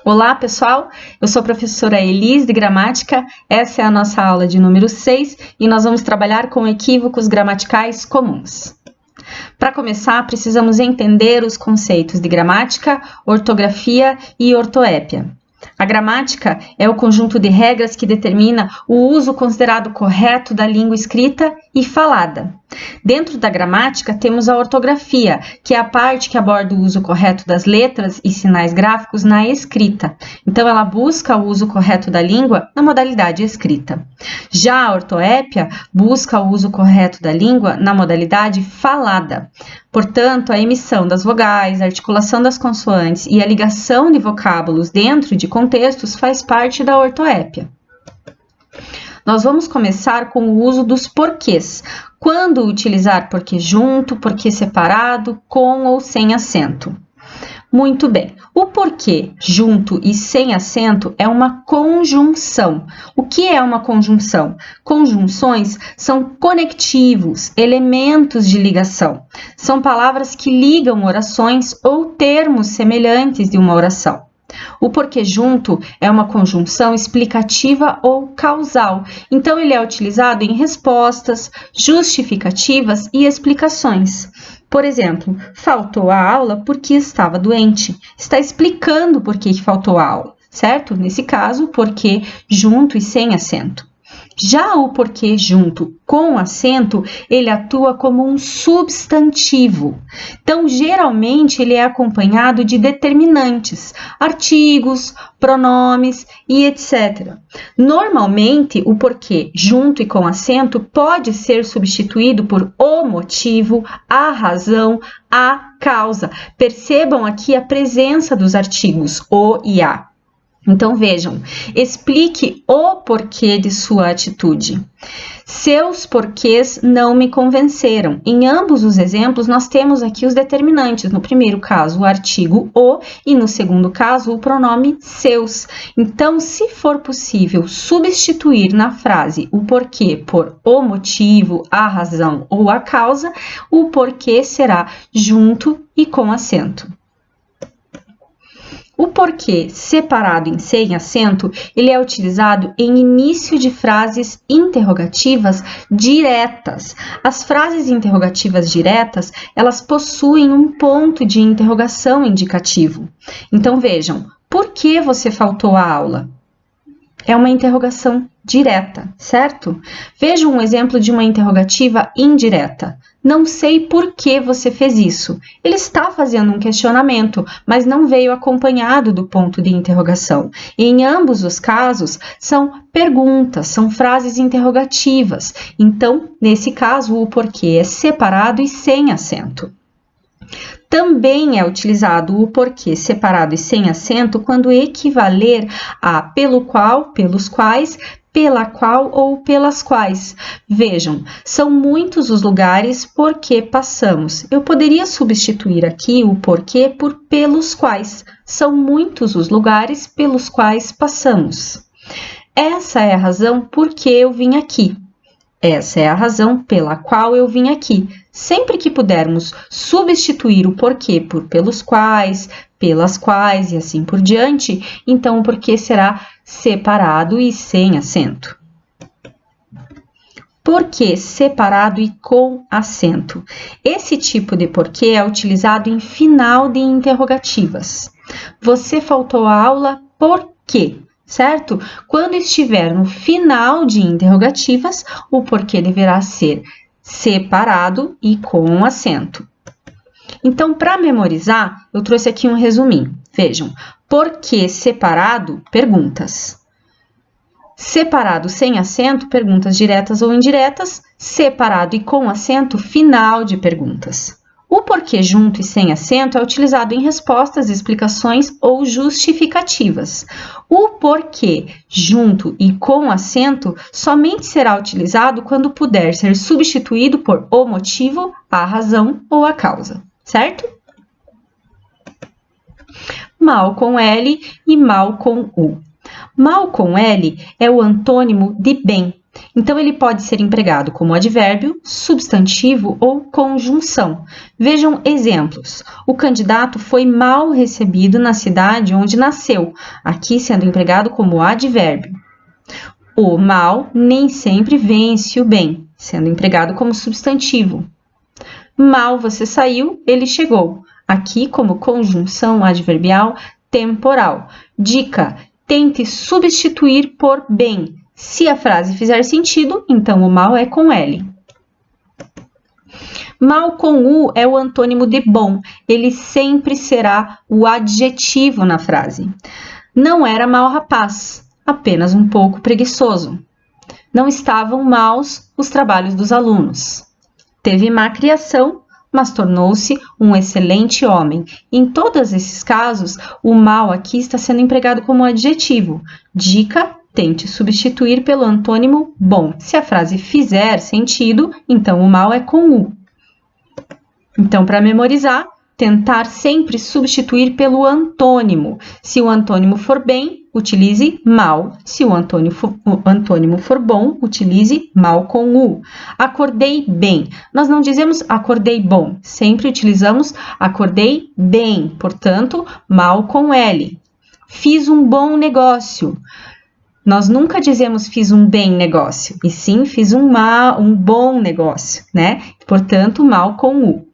Olá, pessoal! Eu sou a professora Elis de Gramática, essa é a nossa aula de número 6 e nós vamos trabalhar com equívocos gramaticais comuns. Para começar, precisamos entender os conceitos de gramática, ortografia e ortoépia. A gramática é o conjunto de regras que determina o uso considerado correto da língua escrita e falada. Dentro da gramática, temos a ortografia, que é a parte que aborda o uso correto das letras e sinais gráficos na escrita. Então, ela busca o uso correto da língua na modalidade escrita. Já a ortoépia busca o uso correto da língua na modalidade falada. Portanto, a emissão das vogais, a articulação das consoantes e a ligação de vocábulos dentro de contextos faz parte da ortoépia. Nós vamos começar com o uso dos porquês. Quando utilizar porquê junto, porquê separado, com ou sem acento. Muito bem. O porquê junto e sem acento é uma conjunção. O que é uma conjunção? Conjunções são conectivos, elementos de ligação. São palavras que ligam orações ou termos semelhantes de uma oração. O porquê junto é uma conjunção explicativa ou causal, então ele é utilizado em respostas, justificativas e explicações. Por exemplo, faltou a aula porque estava doente. Está explicando por que faltou a aula, certo? Nesse caso, porquê junto e sem acento. Já o porquê junto com acento, ele atua como um substantivo. Então, geralmente, ele é acompanhado de determinantes, artigos, pronomes e etc. Normalmente, o porquê junto e com acento pode ser substituído por o motivo, a razão, a causa. Percebam aqui a presença dos artigos o e a. Então, vejam, explique o porquê de sua atitude. Seus porquês não me convenceram. Em ambos os exemplos, nós temos aqui os determinantes. No primeiro caso, o artigo o e no segundo caso, o pronome seus. Então, se for possível substituir na frase o porquê por o motivo, a razão ou a causa, o porquê será junto e com acento. O porquê separado em sem acento, ele é utilizado em início de frases interrogativas diretas. As frases interrogativas diretas, elas possuem um ponto de interrogação indicativo. Então, vejam, por que você faltou à aula? É uma interrogação direta, certo? Veja um exemplo de uma interrogativa indireta. Não sei por que você fez isso. Ele está fazendo um questionamento, mas não veio acompanhado do ponto de interrogação. E em ambos os casos, são perguntas, são frases interrogativas. Então, nesse caso, o porquê é separado e sem acento. Também é utilizado o porquê separado e sem acento quando equivaler a pelo qual, pelos quais, pela qual ou pelas quais. Vejam, são muitos os lugares por que passamos. Eu poderia substituir aqui o porquê por pelos quais. São muitos os lugares pelos quais passamos. Essa é a razão por que eu vim aqui. Essa é a razão pela qual eu vim aqui. Sempre que pudermos substituir o porquê por pelos quais, pelas quais e assim por diante, então o porquê será separado e sem acento. Porquê separado e com acento. Esse tipo de porquê é utilizado em final de interrogativas. Você faltou à aula por quê? Certo? Quando estiver no final de interrogativas, o porquê deverá ser separado e com acento. Então, para memorizar, eu trouxe aqui um resuminho. Vejam, porquê separado, perguntas. Separado sem acento, perguntas diretas ou indiretas. Separado e com acento, final de perguntas. O porquê junto e sem acento é utilizado em respostas, explicações ou justificativas. O porquê junto e com acento somente será utilizado quando puder ser substituído por o motivo, a razão ou a causa, certo? Mal com L e mal com U. Mal com L é o antônimo de bem. Então, ele pode ser empregado como advérbio, substantivo ou conjunção. Vejam exemplos. O candidato foi mal recebido na cidade onde nasceu, aqui sendo empregado como advérbio. O mal nem sempre vence o bem, sendo empregado como substantivo. Mal você saiu, ele chegou, aqui como conjunção adverbial temporal. Dica: tente substituir por bem. Se a frase fizer sentido, então o mal é com L. Mal com U é o antônimo de bom. Ele sempre será o adjetivo na frase. Não era mau rapaz, apenas um pouco preguiçoso. Não estavam maus os trabalhos dos alunos. Teve má criação, mas tornou-se um excelente homem. Em todos esses casos, o mal aqui está sendo empregado como adjetivo. Dica: tente substituir pelo antônimo bom. Se a frase fizer sentido, então o mal é com U. Então, para memorizar, tentar sempre substituir pelo antônimo. Se o antônimo for bem, utilize mal. Se o antônimo for bom, utilize mal com U. Acordei bem. Nós não dizemos acordei bom, sempre utilizamos acordei bem, portanto, mal com L. Fiz um bom negócio. Nós nunca dizemos fiz um bem negócio, e sim fiz um bom negócio, né? Portanto, mal com U.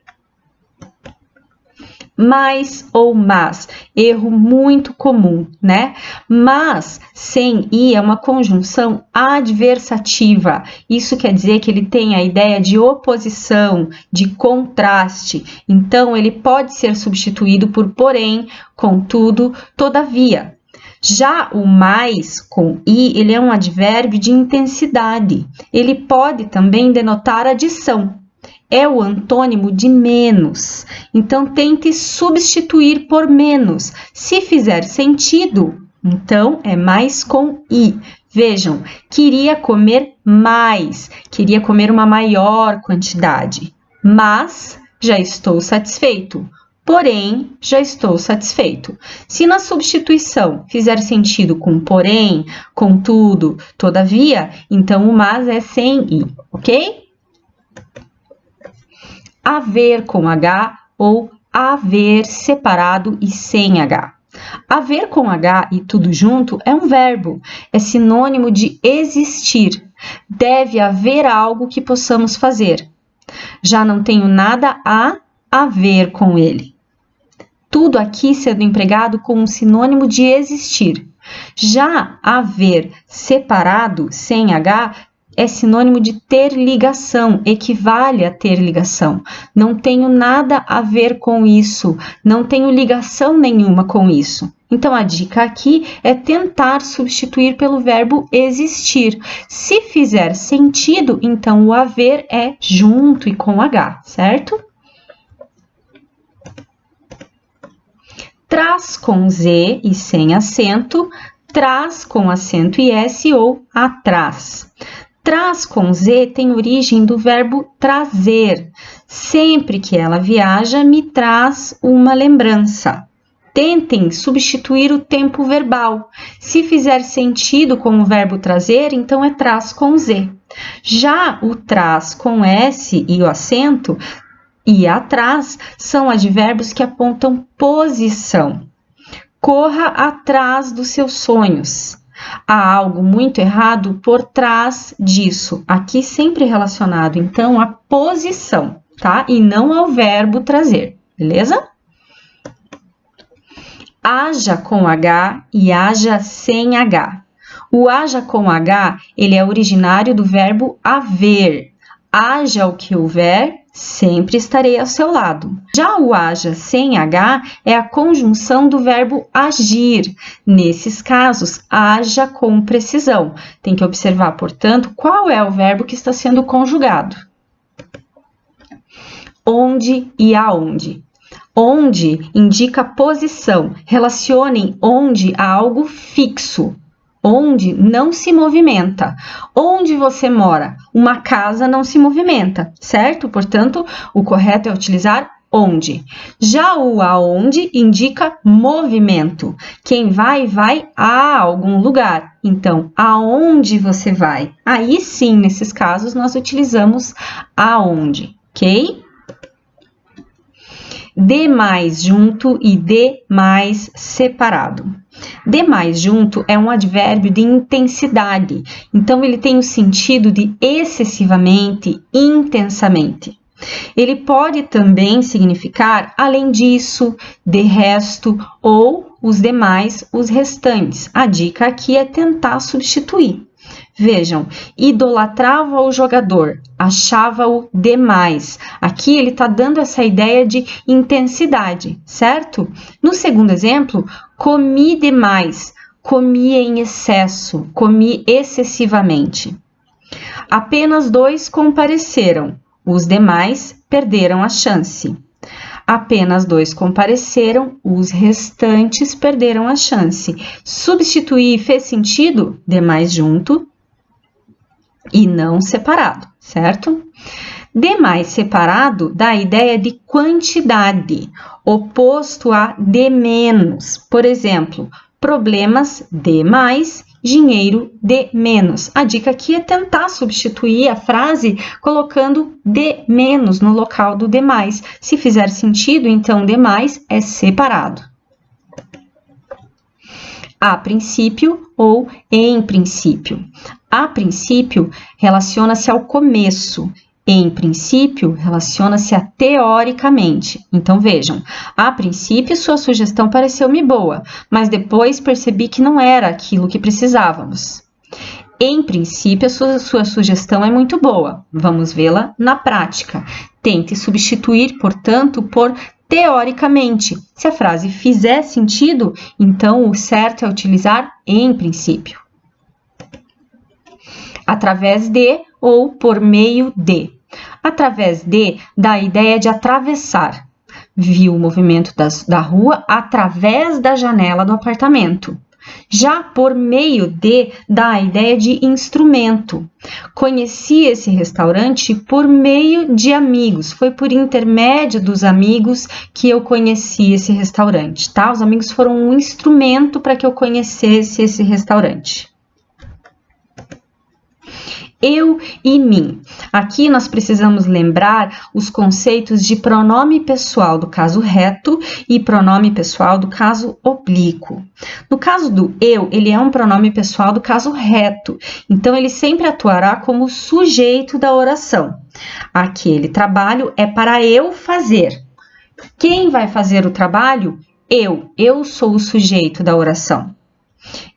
Mas ou mas, erro muito comum, né? Mas sem i é uma conjunção adversativa. Isso quer dizer que ele tem a ideia de oposição, de contraste. Então, ele pode ser substituído por porém, contudo, todavia. Já o mais com i, ele é um advérbio de intensidade. Ele pode também denotar adição. É o antônimo de menos. Então, tente substituir por menos. Se fizer sentido, então é mais com i. Vejam, queria comer mais, queria comer uma maior quantidade, mas já estou satisfeito. Porém, já estou satisfeito. Se na substituição fizer sentido com porém, contudo, todavia, então o mas é sem i, ok? Haver com H ou haver separado e sem H. Haver com H e tudo junto é um verbo, é sinônimo de existir. Deve haver algo que possamos fazer. Já não tenho nada a ver com ele. Tudo aqui sendo empregado com um sinônimo de existir. Já haver separado sem H é sinônimo de ter ligação, equivale a ter ligação. Não tenho nada a ver com isso, não tenho ligação nenhuma com isso. Então, a dica aqui é tentar substituir pelo verbo existir. Se fizer sentido, então o haver é junto e com H, certo? Traz com Z e sem acento, traz com acento e S ou atrás. Traz com Z tem origem do verbo trazer. Sempre que ela viaja, me traz uma lembrança. Tentem substituir o tempo verbal. Se fizer sentido com o verbo trazer, então é traz com Z. Já o traz com S e o acento e atrás são advérbios que apontam posição. Corra atrás dos seus sonhos. Há algo muito errado por trás disso. Aqui sempre relacionado, então, à posição, tá? E não ao verbo trazer, beleza? Haja com H e haja sem H. O haja com H, ele é originário do verbo haver. Haja o que houver, sempre estarei ao seu lado. Já o haja sem H é a conjunção do verbo agir. Nesses casos, haja com precisão. Tem que observar, portanto, qual é o verbo que está sendo conjugado. Onde e aonde. Onde indica posição. Relacionem onde a algo fixo. Onde não se movimenta. Onde você mora? Uma casa não se movimenta, certo? Portanto, o correto é utilizar onde. Já o aonde indica movimento. Quem vai, vai a algum lugar. Então, aonde você vai? Aí sim, nesses casos, nós utilizamos aonde, ok? De mais junto e de mais separado. De mais junto é um advérbio de intensidade, então ele tem o sentido de excessivamente, intensamente. Ele pode também significar além disso, de resto ou os demais, os restantes. A dica aqui é tentar substituir. Vejam, idolatrava o jogador, achava-o demais. Aqui ele está dando essa ideia de intensidade, certo? No segundo exemplo, comi demais, comi em excesso, comi excessivamente. Apenas 2 compareceram, os demais perderam a chance. Apenas 2 compareceram, os restantes perderam a chance. Substituir fez sentido? De mais junto e não separado, certo? De mais separado dá a ideia de quantidade, oposto a de menos. Por exemplo, problemas de mais, dinheiro de menos. A dica aqui é tentar substituir a frase colocando de menos no local do de mais. Se fizer sentido, então de mais é separado. A princípio ou em princípio. A princípio relaciona-se ao começo. Em princípio, relaciona-se a teoricamente. Então, vejam, a princípio sua sugestão pareceu-me boa, mas depois percebi que não era aquilo que precisávamos. Em princípio, a sua sugestão é muito boa. Vamos vê-la na prática. Tente substituir, portanto, por teoricamente. Se a frase fizer sentido, então o certo é utilizar em princípio. Através de ou por meio de. Através de dá a ideia de atravessar. Viu o movimento da rua através da janela do apartamento. Já por meio de dá a ideia de instrumento. Conheci esse restaurante por meio de amigos. Foi por intermédio dos amigos que eu conheci esse restaurante, tá? Os amigos foram um instrumento para que eu conhecesse esse restaurante. Eu e mim. Aqui nós precisamos lembrar os conceitos de pronome pessoal do caso reto e pronome pessoal do caso oblíquo. No caso do eu, ele é um pronome pessoal do caso reto, então ele sempre atuará como sujeito da oração. Aquele trabalho é para eu fazer. Quem vai fazer o trabalho? Eu sou o sujeito da oração.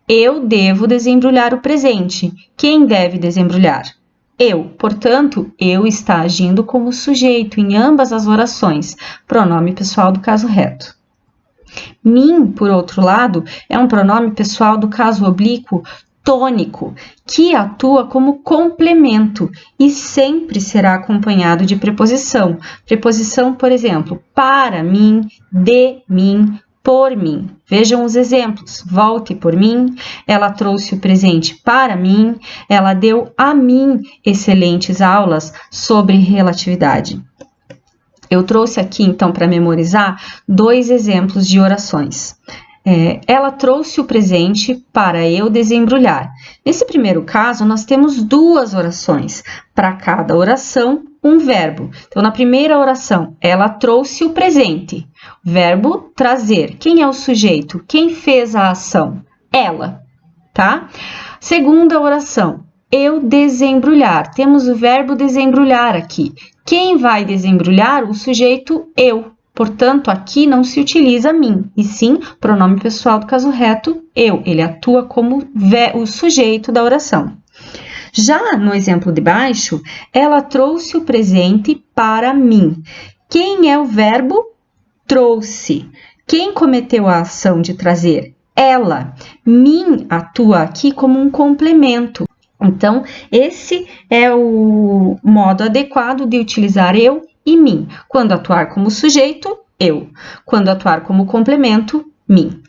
Eu devo desembrulhar o presente. Quem deve desembrulhar? Eu. Portanto, eu está agindo como sujeito em ambas as orações. Pronome pessoal do caso reto. Mim, por outro lado, é um pronome pessoal do caso oblíquo tônico, que atua como complemento e sempre será acompanhado de preposição. Preposição, por exemplo, para mim, de mim, por mim. Vejam os exemplos. Volte por mim, ela trouxe o presente para mim, ela deu a mim excelentes aulas sobre relatividade. Eu trouxe aqui, então, para memorizar, 2 exemplos de orações. Ela trouxe o presente para eu desembrulhar. Nesse primeiro caso, nós temos 2 orações. Para cada oração, um verbo. Então, na primeira oração, ela trouxe o presente. Verbo trazer. Quem é o sujeito? Quem fez a ação? Ela, tá? Segunda oração, eu desembrulhar. Temos o verbo desembrulhar aqui. Quem vai desembrulhar? O sujeito eu. Portanto, aqui não se utiliza mim, e sim pronome pessoal do caso reto, eu. Ele atua como o sujeito da oração. Já no exemplo de baixo, ela trouxe o presente para mim. Quem é o verbo? Trouxe. Quem cometeu a ação de trazer? Ela. Mim atua aqui como um complemento. Então, esse é o modo adequado de utilizar eu e mim. Quando atuar como sujeito, eu. Quando atuar como complemento, mim.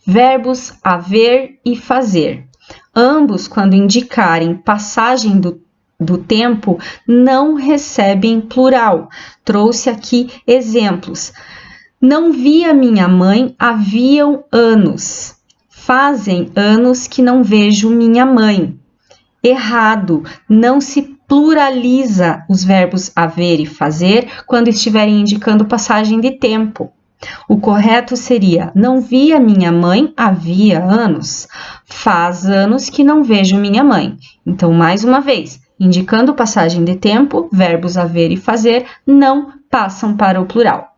Verbos haver e fazer. Ambos, quando indicarem passagem do tempo, não recebem plural. Trouxe aqui exemplos. Não vi a minha mãe haviam anos. Fazem anos que não vejo minha mãe. Errado, não se pluraliza os verbos haver e fazer quando estiverem indicando passagem de tempo. O correto seria: não vi a minha mãe havia anos. Faz anos que não vejo minha mãe. Então, mais uma vez, indicando passagem de tempo, verbos haver e fazer não passam para o plural.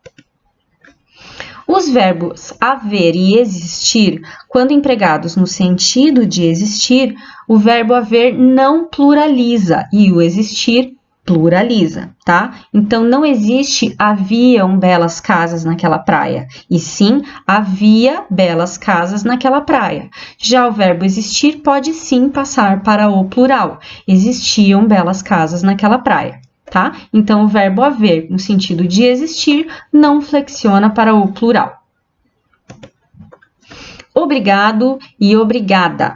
Os verbos haver e existir, quando empregados no sentido de existir, o verbo haver não pluraliza e o existir pluraliza, tá? Então, não existe haviam belas casas naquela praia, e sim havia belas casas naquela praia. Já o verbo existir pode sim passar para o plural. Existiam belas casas naquela praia. Tá? Então, o verbo haver, no sentido de existir, não flexiona para o plural. Obrigado e obrigada.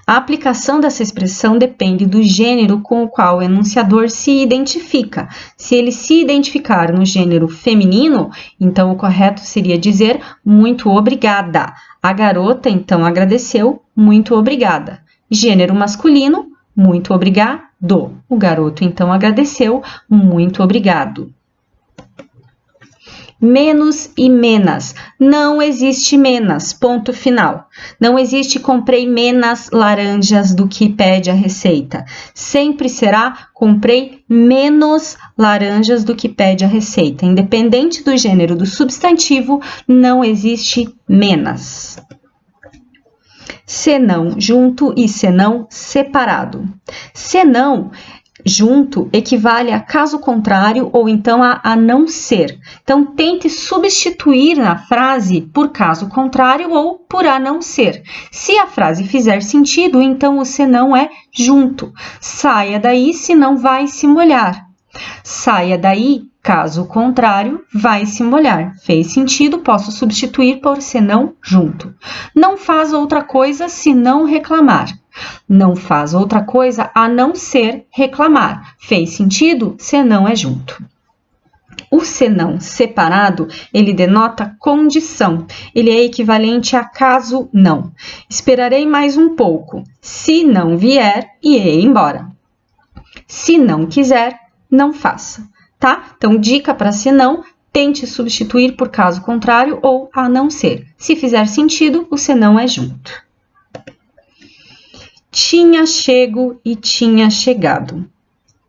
A aplicação dessa expressão depende do gênero com o qual o enunciador se identifica. Se ele se identificar no gênero feminino, então o correto seria dizer muito obrigada. A garota, então, agradeceu, muito obrigada. Gênero masculino, muito obrigado. O garoto, então, agradeceu, muito obrigado. Menos e menas. Não existe menas, ponto final. Não existe comprei menos laranjas do que pede a receita. Sempre será comprei menos laranjas do que pede a receita. Independente do gênero do substantivo, não existe menos. Senão junto e senão separado. Senão junto equivale a caso contrário ou então a não ser. Então, tente substituir na frase por caso contrário ou por a não ser. Se a frase fizer sentido, então o senão é junto. Saia daí, senão vai se molhar. Saia daí, caso contrário, vai se molhar. Fez sentido, posso substituir por senão junto. Não faz outra coisa senão reclamar. Não faz outra coisa a não ser reclamar. Fez sentido, senão é junto. O senão separado, ele denota condição. Ele é equivalente a caso não. Esperarei mais um pouco. Se não vier, irei embora. Se não quiser, não faça, tá? Então, dica para senão, tente substituir por caso contrário ou a não ser. Se fizer sentido, o senão é junto. Tinha chego e tinha chegado.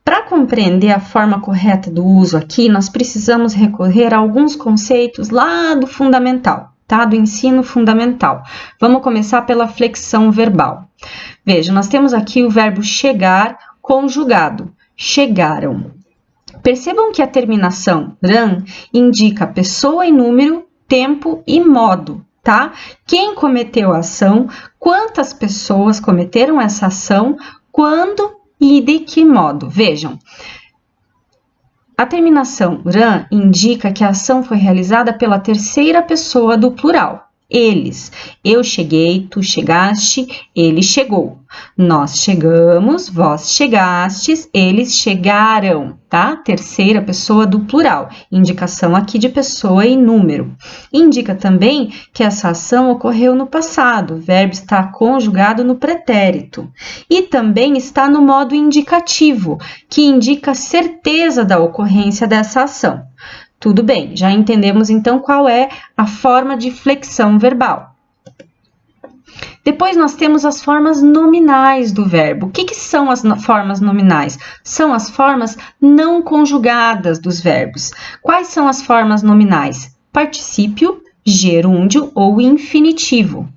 Para compreender a forma correta do uso aqui, nós precisamos recorrer a alguns conceitos lá do fundamental, tá? Do ensino fundamental. Vamos começar pela flexão verbal. Veja, nós temos aqui o verbo chegar conjugado. Chegaram. Percebam que a terminação ran indica pessoa e número, tempo e modo, tá? Quem cometeu a ação, quantas pessoas cometeram essa ação, quando e de que modo. Vejam, a terminação ran indica que a ação foi realizada pela terceira pessoa do plural. Eles. Eu cheguei, tu chegaste, ele chegou. Nós chegamos, vós chegastes, eles chegaram, tá? Terceira pessoa do plural. Indicação aqui de pessoa e número. Indica também que essa ação ocorreu no passado. O verbo está conjugado no pretérito. E também está no modo indicativo, que indica certeza da ocorrência dessa ação. Tudo bem, já entendemos então qual é a forma de flexão verbal. Depois nós temos as formas nominais do verbo. O que são as formas nominais? São as formas não conjugadas dos verbos. Quais são as formas nominais? Particípio, gerúndio ou infinitivo.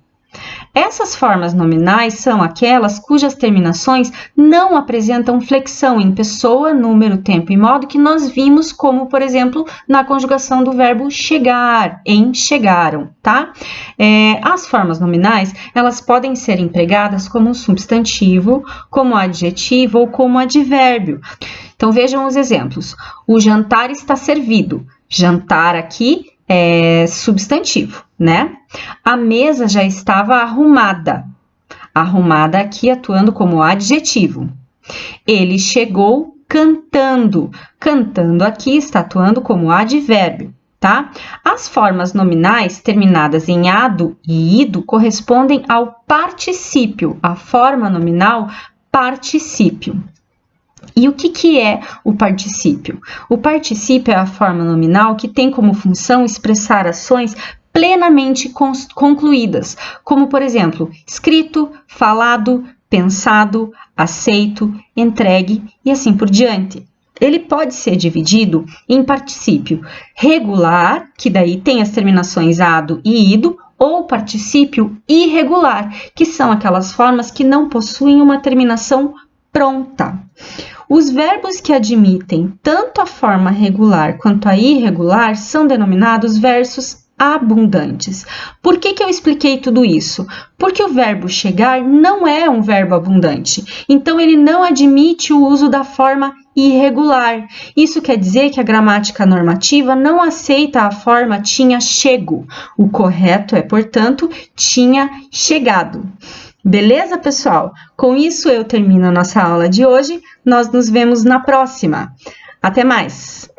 Essas formas nominais são aquelas cujas terminações não apresentam flexão em pessoa, número, tempo e modo que nós vimos, como, por exemplo, na conjugação do verbo chegar, em chegaram, tá? As formas nominais, elas podem ser empregadas como substantivo, como adjetivo ou como advérbio. Então, vejam os exemplos. O jantar está servido. Jantar aqui é substantivo, né? A mesa já estava arrumada. Arrumada aqui atuando como adjetivo. Ele chegou cantando. Cantando aqui está atuando como advérbio. tá? As formas nominais terminadas em ado e ido correspondem ao particípio, a forma nominal particípio. E o que é o particípio? O particípio é a forma nominal que tem como função expressar ações plenamente concluídas, como, por exemplo, escrito, falado, pensado, aceito, entregue e assim por diante. Ele pode ser dividido em particípio regular, que daí tem as terminações ado e ido, ou particípio irregular, que são aquelas formas que não possuem uma terminação pronta. Os verbos que admitem tanto a forma regular quanto a irregular são denominados versos abundantes. Por que eu expliquei tudo isso? Porque o verbo chegar não é um verbo abundante, então ele não admite o uso da forma irregular. Isso quer dizer que a gramática normativa não aceita a forma tinha chego. O correto é, portanto, tinha chegado. Beleza, pessoal? Com isso eu termino a nossa aula de hoje. Nós nos vemos na próxima. Até mais!